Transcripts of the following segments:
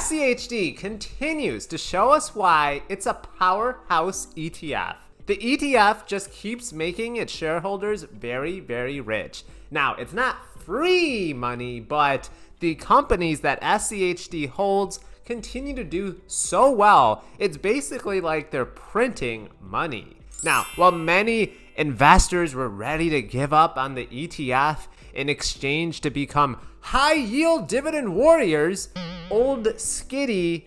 SCHD continues to show us why it's a powerhouse ETF. The ETF just keeps making its shareholders very, very rich. Now, it's not free money, but the companies that SCHD holds continue to do so well, it's basically like they're printing money. Now, while many investors were ready to give up on the ETF in exchange to become high-yield dividend warriors, old SCHD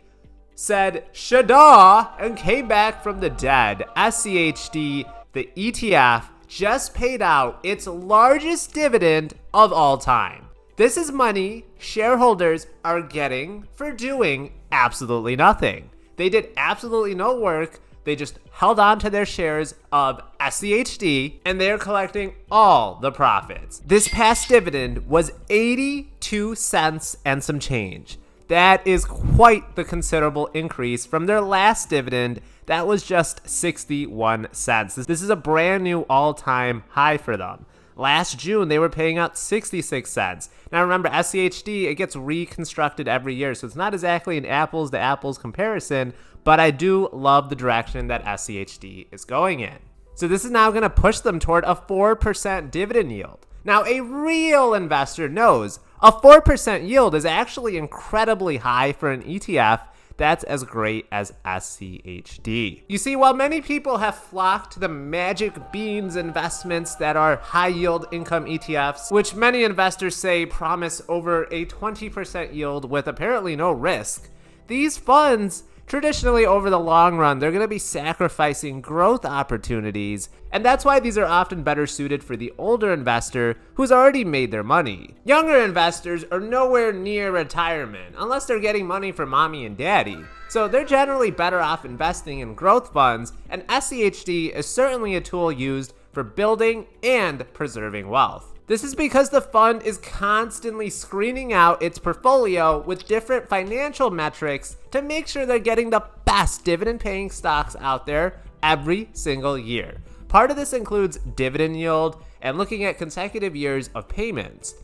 said shada and came back from the dead. SCHD, the ETF, just paid out its largest dividend of all time. This is money shareholders are getting for doing absolutely nothing. They did absolutely no work. They just held on to their shares of SCHD and they're collecting all the profits. This past dividend was 82 cents and some change. That is quite the considerable increase from their last dividend that was just 61 cents. This is a brand new all-time high for them. Last June, they were paying out 66 cents. Now remember, SCHD, it gets reconstructed every year, so it's not exactly an apples to apples comparison, but I do love the direction that SCHD is going in. So this is now going to push them toward a 4% dividend yield. Now, a real investor knows a 4% yield is actually incredibly high for an ETF that's as great as SCHD. You see, while many people have flocked to the magic beans investments that are high yield income ETFs, which many investors say promise over a 20% yield with apparently no risk, these funds traditionally over the long run, they're going to be sacrificing growth opportunities, and that's why these are often better suited for the older investor who's already made their money. Younger investors are nowhere near retirement unless they're getting money from mommy and daddy, so they're generally better off investing in growth funds, and SCHD is certainly a tool used for building and preserving wealth. This is because the fund is constantly screening out its portfolio with different financial metrics to make sure they're getting the best dividend-paying stocks out there every single year. Part of this includes dividend yield and looking at consecutive years of payments,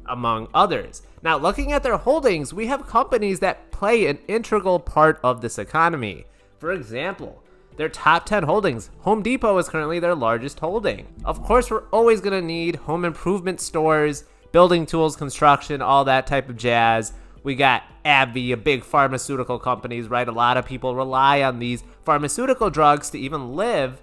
among others. Now, looking at their holdings, we have companies that play an integral part of this economy. For example, their top 10 holdings, Home Depot is currently their largest holding. Of course, we're always going to need home improvement stores, building tools, construction, all that type of jazz. We got AbbVie, a big pharmaceutical companies, right? A lot of people rely on these pharmaceutical drugs to even live.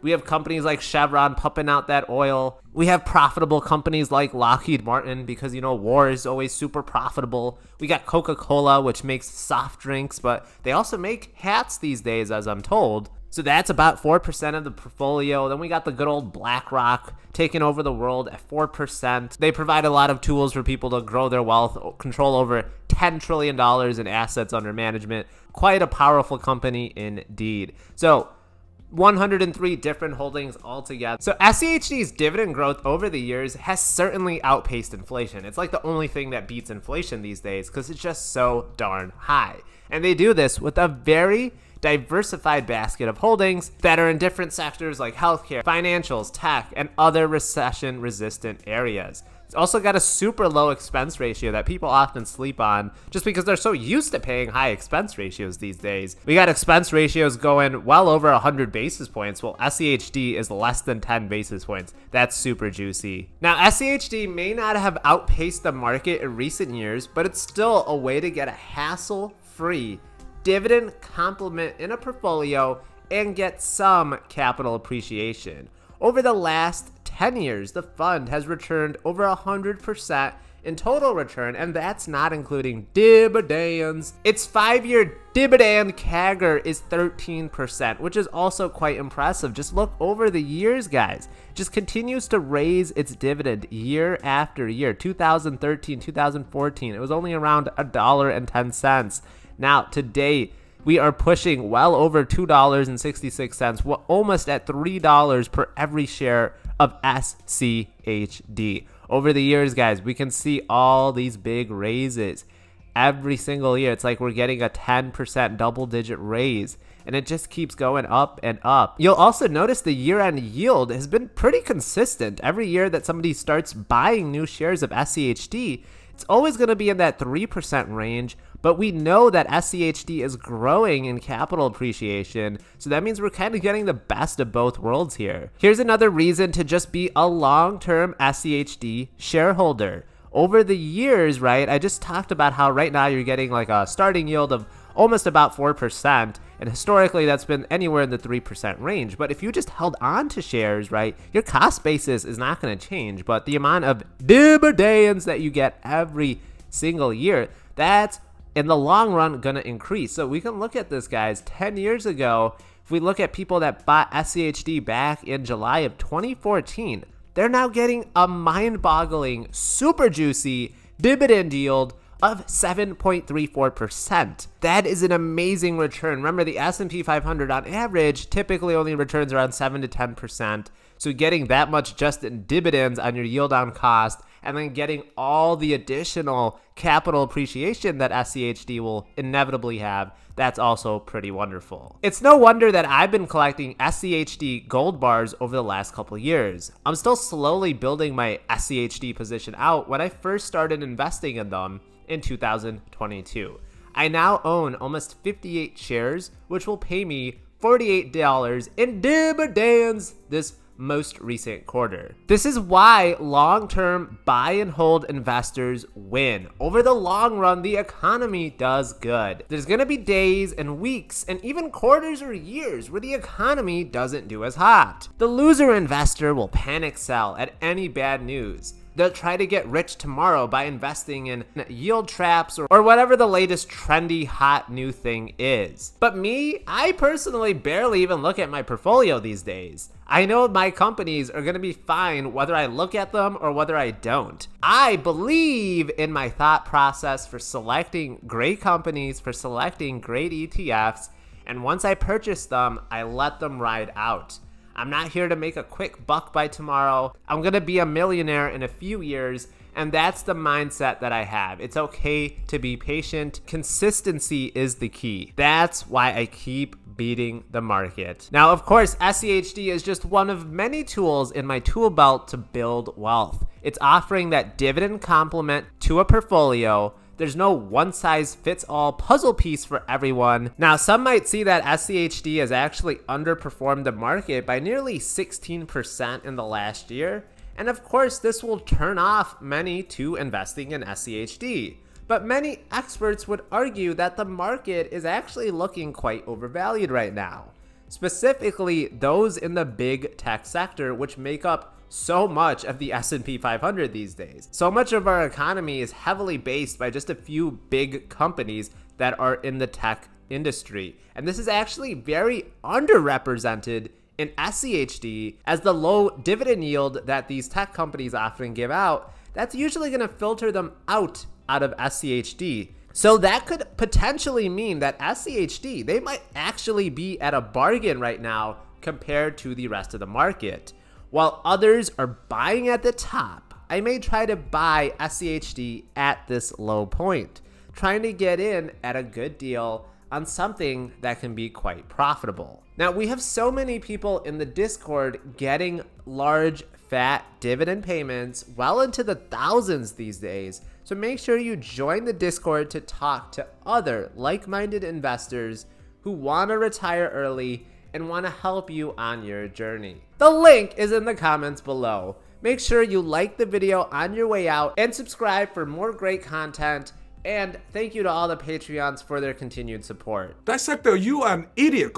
We have companies like Chevron pumping out that oil. We have profitable companies like Lockheed Martin because, you know, war is always super profitable. We got Coca-Cola, which makes soft drinks, but they also make hats these days, as I'm told. So that's about 4% of the portfolio. Then we got the good old BlackRock taking over the world at 4%. They provide a lot of tools for people to grow their wealth, control over $10 trillion in assets under management. Quite a powerful company indeed. So 103 different holdings altogether. So SCHD's dividend growth over the years has certainly outpaced inflation. It's like the only thing that beats inflation these days because it's just so darn high. And they do this with a very diversified basket of holdings that are in different sectors like healthcare, financials, tech, and other recession-resistant areas. It's also got a super low expense ratio that people often sleep on just because they're so used to paying high expense ratios these days. We got expense ratios going well over 100 basis points, while SCHD is less than 10 basis points. That's super juicy. Now, SCHD may not have outpaced the market in recent years, but it's still a way to get a hassle-free dividend complement in a portfolio and get some capital appreciation. Over the last 10 years, the fund has returned over 100% in total return, and that's not including dividends. Its 5-year dividend CAGR is 13%, which is also quite impressive. Just look over the years, guys. It just continues to raise its dividend year after year. 2013, 2014, it was only around $1.10. Now, today, we are pushing well over $2.66. We're almost at $3 per every share of SCHD. Over the years, guys, we can see all these big raises every single year. It's like we're getting a 10% double-digit raise, and it just keeps going up and up. You'll also notice the year-end yield has been pretty consistent. Every year that somebody starts buying new shares of SCHD, it's always going to be in that 3% range, But we know that SCHD is growing in capital appreciation, so that means we're kind of getting the best of both worlds here. Here's another reason to just be a long-term SCHD shareholder. Over the years, right, I just talked about how right now you're getting like a starting yield of almost about 4%, and historically that's been anywhere in the 3% range. But if you just held on to shares, right, your cost basis is not going to change, but the amount of dividends that you get every single year, that's in the long run going to increase. So we can look at this, guys. 10 years ago, if we look at people that bought SCHD back in July of 2014, they're now getting a mind-boggling, super juicy dividend yield of 7.34%. That is an amazing return. Remember, the S&P 500 on average typically only returns around 7 to 10%. So getting that much just in dividends on your yield on cost, and then getting all the additional capital appreciation that SCHD will inevitably have, that's also pretty wonderful. It's no wonder that I've been collecting SCHD gold bars over the last couple years. I'm still slowly building my SCHD position out when I first started investing in them in 2022. I now own almost 58 shares, which will pay me $48 in dividends this most recent quarter. This is why long-term buy and hold investors win. Over the long run, the economy does good. There's gonna be days and weeks and even quarters or years where the economy doesn't do as hot. The loser investor will panic sell at any bad news. They'll try to get rich tomorrow by investing in yield traps or whatever the latest trendy hot new thing is. But me, I personally barely even look at my portfolio these days. I know my companies are going to be fine whether I look at them or whether I don't. I believe in my thought process for selecting great companies, for selecting great ETFs, and once I purchase them, I let them ride out. I'm not here to make a quick buck by tomorrow. I'm going to be a millionaire in a few years, and that's the mindset that I have. It's okay to be patient. Consistency is the key. That's why I keep beating the market. Now, of course, SCHD is just one of many tools in my tool belt to build wealth. It's offering that dividend complement to a portfolio. There's no one-size-fits-all puzzle piece for everyone. Now, some might see that SCHD has actually underperformed the market by nearly 16% in the last year. And of course, this will turn off many to investing in SCHD. But many experts would argue that the market is actually looking quite overvalued right now. Specifically, those in the big tech sector, which make up so much of the S&P 500 these days. So much of our economy is heavily based by just a few big companies that are in the tech industry. And this is actually very underrepresented in SCHD, as the low dividend yield that these tech companies often give out, that's usually going to filter them out of SCHD. So that could potentially mean that SCHD, they might actually be at a bargain right now compared to the rest of the market. While others are buying at the top, I may try to buy SCHD at this low point, trying to get in at a good deal on something that can be quite profitable. Now, we have so many people in the Discord getting large, fat dividend payments well into the thousands these days. So make sure you join the Discord to talk to other like-minded investors who want to retire early and want to help you on your journey. The link is in the comments below. Make sure you like the video on your way out and subscribe for more great content. And thank you to all the Patreons for their continued support. Dissector, you are an idiot.